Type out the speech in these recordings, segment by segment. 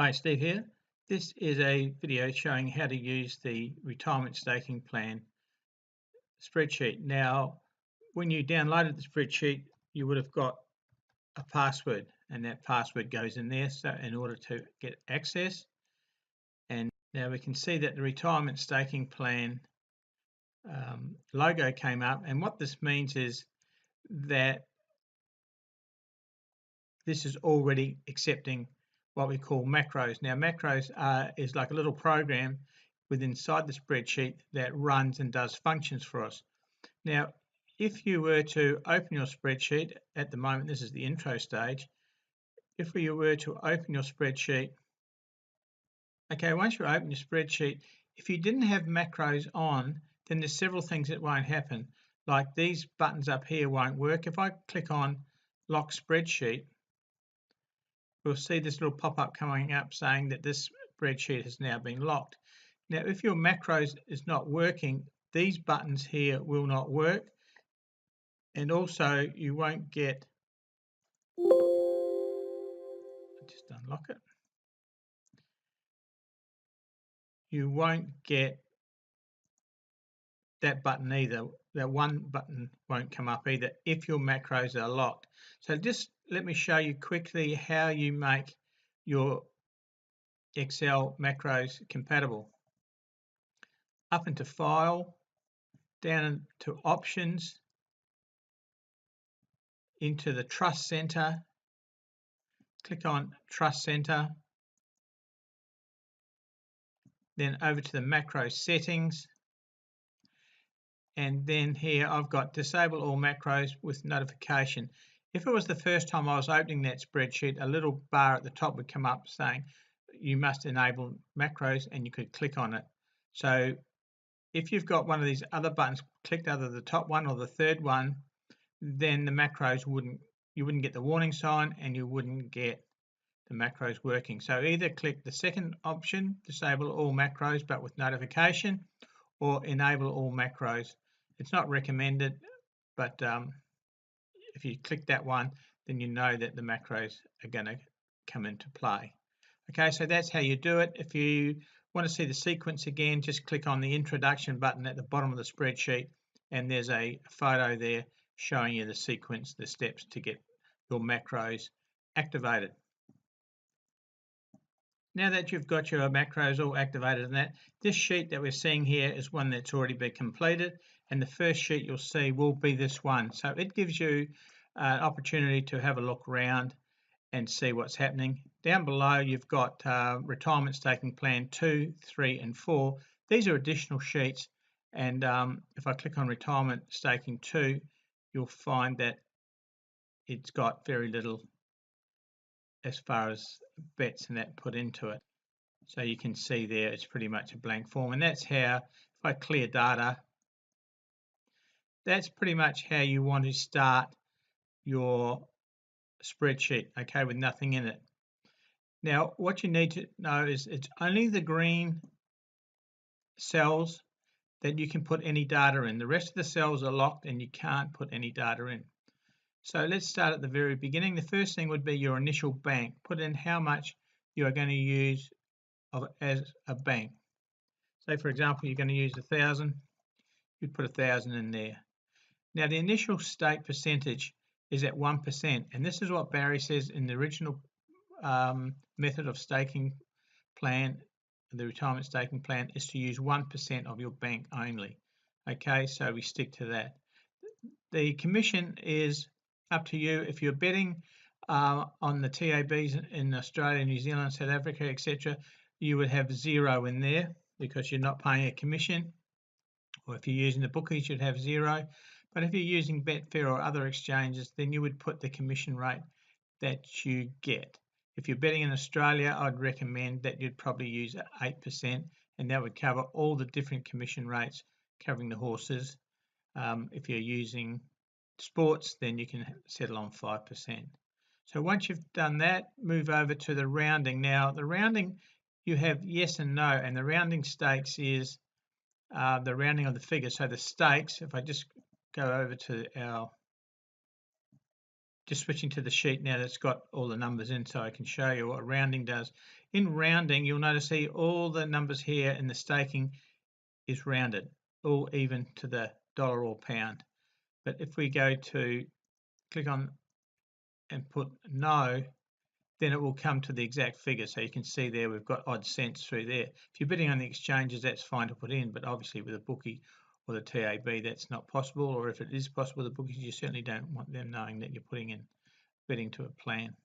Hi, Steve here. This is a video showing how to use the retirement staking plan spreadsheet. Now, when you downloaded the spreadsheet, you would have got a password, and that password goes in there so in order to get access. And now we can see that the retirement staking plan logo came up, and what this means is that this is already accepting what we call macros. Now, macros is like a little program inside the spreadsheet that runs and does functions for us. Now, if you were to open your spreadsheet at the moment, this is the intro stage. If you were to open your spreadsheet, okay, once you open your spreadsheet, if you didn't have macros on, then there's several things that won't happen. Like these buttons up here won't work. If I click on lock spreadsheet, we'll see this little pop-up coming up saying that this spreadsheet has now been locked. Now, if your macros is not working, these buttons here will not work, and also you won't get, just unlock it, you won't get that button either. That one button won't come up either if your macros are locked. So just let me show you quickly how you make your Excel macros compatible. Up into File, down into Options, into the Trust Center, click on Trust Center, then over to the macro settings, and then here I've got disable all macros with notification. If it was the first time I was opening that spreadsheet, a little bar at the top would come up saying you must enable macros, and you could click on it. So if you've got one of these other buttons clicked, either the top one or the third one, then the macros you wouldn't get the warning sign and you wouldn't get the macros working. So either click the second option, disable all macros but with notification, or enable all macros. It's not recommended, but if you click that one, then you know that the macros are going to come into play. Okay, so that's how you do it. If you want to see the sequence again, just click on the introduction button at the bottom of the spreadsheet, and there's a photo there showing you the sequence, the steps to get your macros activated. Now that you've got your macros all activated in that, this sheet that we're seeing here is one that's already been completed, and the first sheet you'll see will be this one. So it gives you an opportunity to have a look around and see what's happening. Down below you've got retirement staking plan 2, 3 and 4. These are additional sheets, and if I click on retirement staking 2, you'll find that it's got very little as far as bets and that put into it. So you can see there it's pretty much a blank form, and that's how, if I clear data, that's pretty much how you want to start your spreadsheet, okay, with nothing in it. Now what you need to know is it's only the green cells that you can put any data in. The rest of the cells are locked and you can't put any data in. So let's start at the very beginning. The first thing would be your initial bank. Put in how much you are going to use as a bank. Say for example you're going to use 1,000, you'd put 1,000 in there. Now the initial stake percentage is at 1%, and this is what Barry says in the original method of staking plan, the retirement staking plan, is to use 1% of your bank only. Okay, so we stick to that. The commission is up to you. If you're betting on the TABs in Australia, New Zealand, South Africa, etc., you would have 0 in there because you're not paying a commission. Or if you're using the bookies, you'd have 0. But if you're using Betfair or other exchanges, then you would put the commission rate that you get. If you're betting in Australia, I'd recommend that you'd probably use 8%, and that would cover all the different commission rates covering the horses. If you're using sports, then you can settle on 5%. So once you've done that, move over to the rounding. Now the rounding, you have yes and no, and the rounding stakes is the rounding of the figure. So the stakes, if I just go over to just switching to the sheet now that's got all the numbers in so I can show you what rounding does. In rounding, you'll notice see all the numbers here in the staking is rounded, all even to the dollar or pound. But if we go to click on and put no, then it will come to the exact figure. So you can see there we've got odd cents through there. If you're bidding on the exchanges, that's fine to put in, but obviously with a bookie or the TAB, that's not possible. Or if it is possible, the bookies, you certainly don't want them knowing that you're putting in bidding to a plan.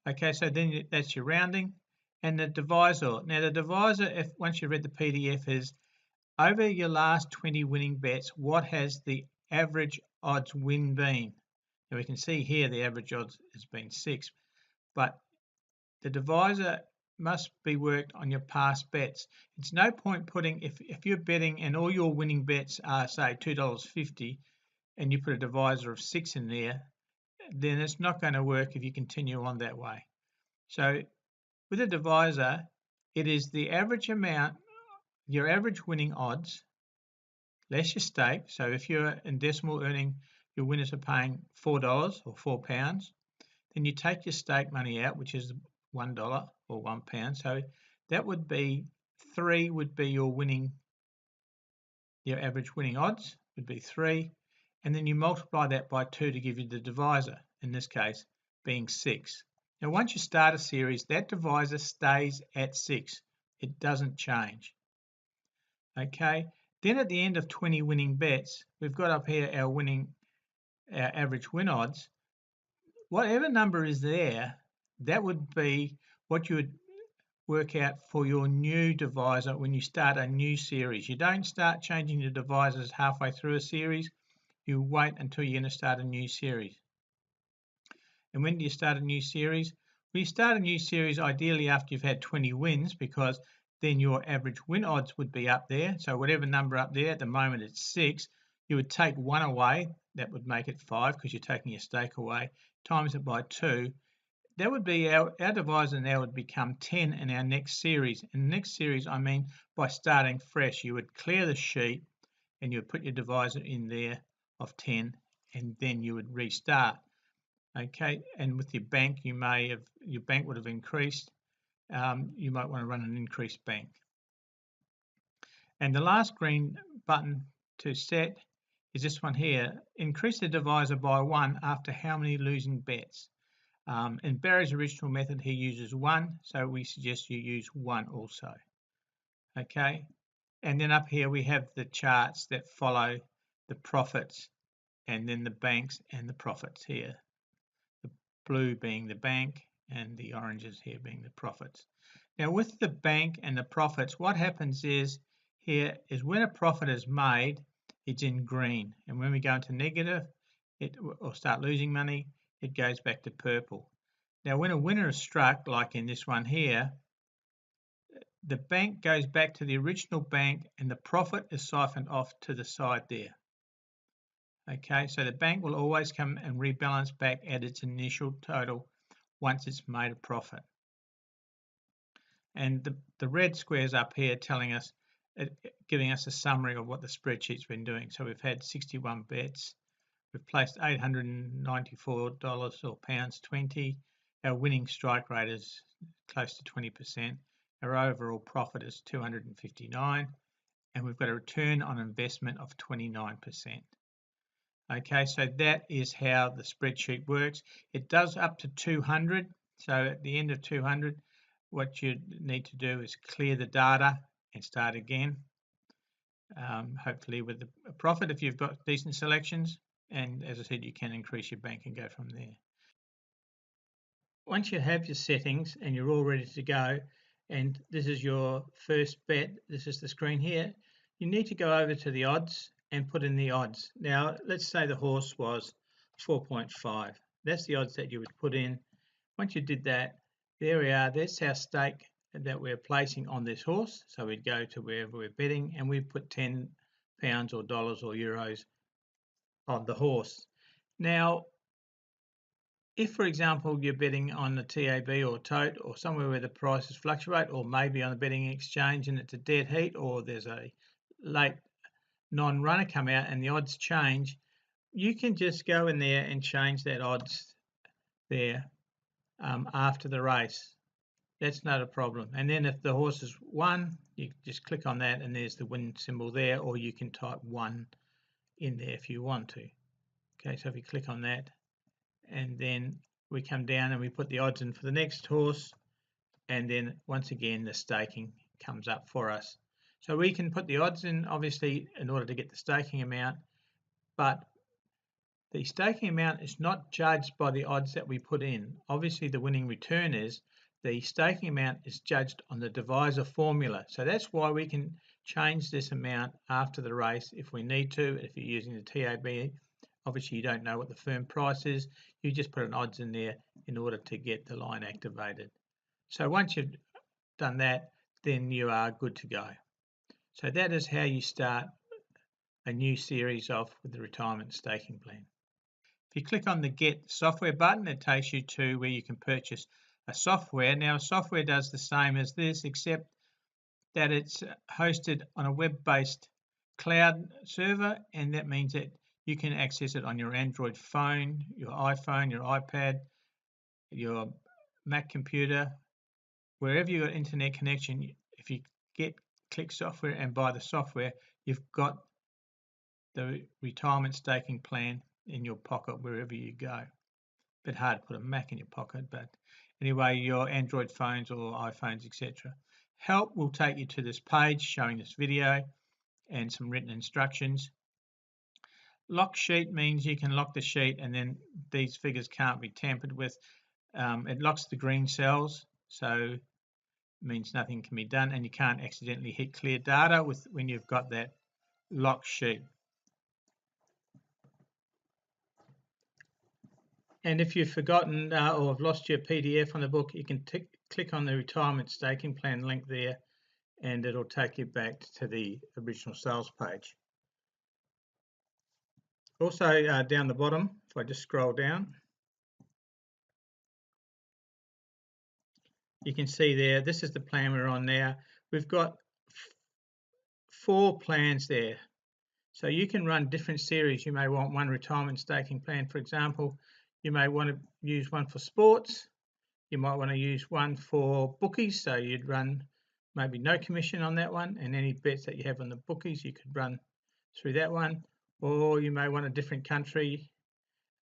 Okay, so then that's your rounding. And the divisor. Now the divisor, if once you've read the PDF, is over your last 20 winning bets, what has the average odds win been? Now we can see here the average odds has been 6, but the divisor must be worked on your past bets. It's no point putting, if you're betting and all your winning bets are say $2.50 and you put a divisor of 6 in there, then it's not going to work if you continue on that way. So with a divisor, it is the average amount, your average winning odds, less your stake. So if you're in decimal earning, your winners are paying $4 or £4, then you take your stake money out, which is $1 or £1. So that would be 3 would be your average winning odds would be 3, and then you multiply that by 2 to give you the divisor, in this case being 6. Now once you start a series, that divisor stays at 6. It doesn't change. Okay, then at the end of 20 winning bets, we've got up here our average win odds. Whatever number is there, that would be what you would work out for your new divisor when you start a new series. You don't start changing the divisors halfway through a series. You wait until you're going to start a new series. And when do you start a new series? Well, you start a new series ideally after you've had 20 wins, because then your average win odds would be up there. So whatever number up there, at the moment it's 6, you would take 1 away, that would make it 5 because you're taking your stake away, times it by 2. That would be our divisor now would become 10 in our next series. In the next series, I mean by starting fresh, you would clear the sheet and you would put your divisor in there of 10, and then you would restart. Okay, and with your bank, your bank would have increased. You might want to run an increased bank. And the last green button to set is this one here. Increase the divisor by 1 after how many losing bets? In Barry's original method, he uses 1, so we suggest you use 1 also. Okay, and then up here we have the charts that follow the profits, and then the banks and the profits here. The blue being the bank and the oranges here being the profits. Now with the bank and the profits, what happens is here is when a profit is made, it's in green, and when we go into negative or start losing money, it goes back to purple. Now when a winner is struck, like in this one here, the bank goes back to the original bank and the profit is siphoned off to the side there. Okay, so the bank will always come and rebalance back at its initial total once it's made a profit. And the red squares up here telling us, giving us a summary of what the spreadsheet's been doing. So we've had 61 bets, we've placed $894 or pounds 20. Our winning strike rate is close to 20%. Our overall profit is 259, and we've got a return on investment of 29%. Okay, so that is how the spreadsheet works. It does up to 200. So at the end of 200, what you need to do is clear the data and start again. Hopefully with a profit if you've got decent selections. And as I said, you can increase your bank and go from there. Once you have your settings and you're all ready to go, and this is your first bet, this is the screen here, you need to go over to the odds and put in the odds. Now, let's say the horse was 4.5. That's the odds that you would put in. Once you did that, there we are. That's our stake that we're placing on this horse. So we'd go to wherever we're betting and we put £10 or dollars or euros on the horse. Now, if, for example, you're betting on the TAB or tote or somewhere where the prices fluctuate, or maybe on a betting exchange and it's a dead heat, or there's a late non-runner come out and the odds change, you can just go in there and change that odds there after the race. That's not a problem. And then if the horse has won, you just click on that and there's the win symbol there, or you can type 1 in there if you want to. Okay, so if we click on that and then we come down and we put the odds in for the next horse, and then once again the staking comes up for us. So we can put the odds in obviously in order to get the staking amount, but the staking amount is not judged by the odds that we put in. Obviously the winning return is. The staking amount is judged on the divisor formula. So that's why we can change this amount after the race if we need to. If you're using the TAB, obviously you don't know what the firm price is. You just put an odds in there in order to get the line activated. So once you've done that, then you are good to go. So that is how you start a new series off with the retirement staking plan. If you click on the Get Software button, it takes you to where you can purchase a software. Now, software does the same as this, except that it's hosted on a web-based cloud server, and that means that you can access it on your Android phone, your iPhone, your iPad, your Mac computer, wherever you've got internet connection. If you click software and buy the software, you've got the retirement staking plan in your pocket wherever you go. Bit hard to put a Mac in your pocket, but anyway, your Android phones or iPhones, etc. Help will take you to this page showing this video and some written instructions. Lock sheet means you can lock the sheet and then these figures can't be tampered with. It locks the green cells, so means nothing can be done, and you can't accidentally hit clear data when you've got that lock sheet. And if you've forgotten or have lost your PDF on the book, you can click on the retirement staking plan link there and it'll take you back to the original sales page. Also down the bottom, if I just scroll down, you can see there, this is the plan we're on now. We've got 4 plans there. So you can run different series. You may want one retirement staking plan, for example. You may want to use one for sports. You might want to use one for bookies. So you'd run maybe no commission on that one, and any bets that you have on the bookies, you could run through that one. Or you may want a different country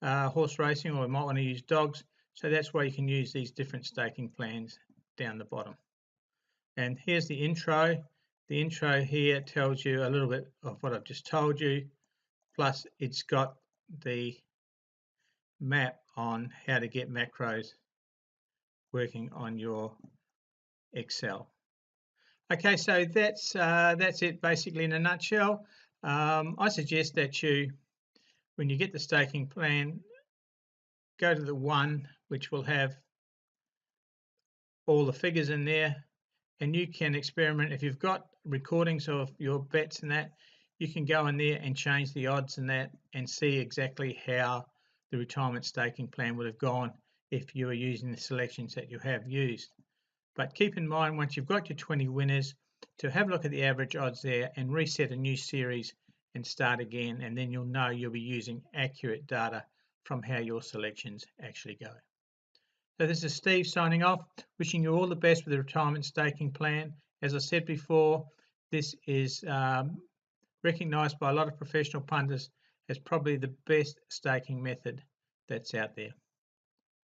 horse racing, or you might want to use dogs. So that's why you can use these different staking plans down the bottom. And here's the intro. The intro here tells you a little bit of what I've just told you, plus it's got the map on how to get macros working on your Excel. Okay, so that's it basically in a nutshell. I suggest that you, when you get the staking plan, go to the one which will have all the figures in there, and you can experiment. If you've got recordings of your bets and that, you can go in there and change the odds and that and see exactly how the retirement staking plan would have gone if you were using the selections that you have used. But keep in mind, once you've got your 20 winners, to have a look at the average odds there and reset a new series and start again, and then you'll know you'll be using accurate data from how your selections actually go. So this is Steve signing off, wishing you all the best with the retirement staking plan. As I said before, this is recognised by a lot of professional punters as probably the best staking method that's out there.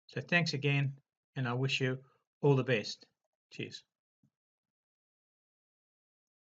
So thanks again, and I wish you all the best. Cheers.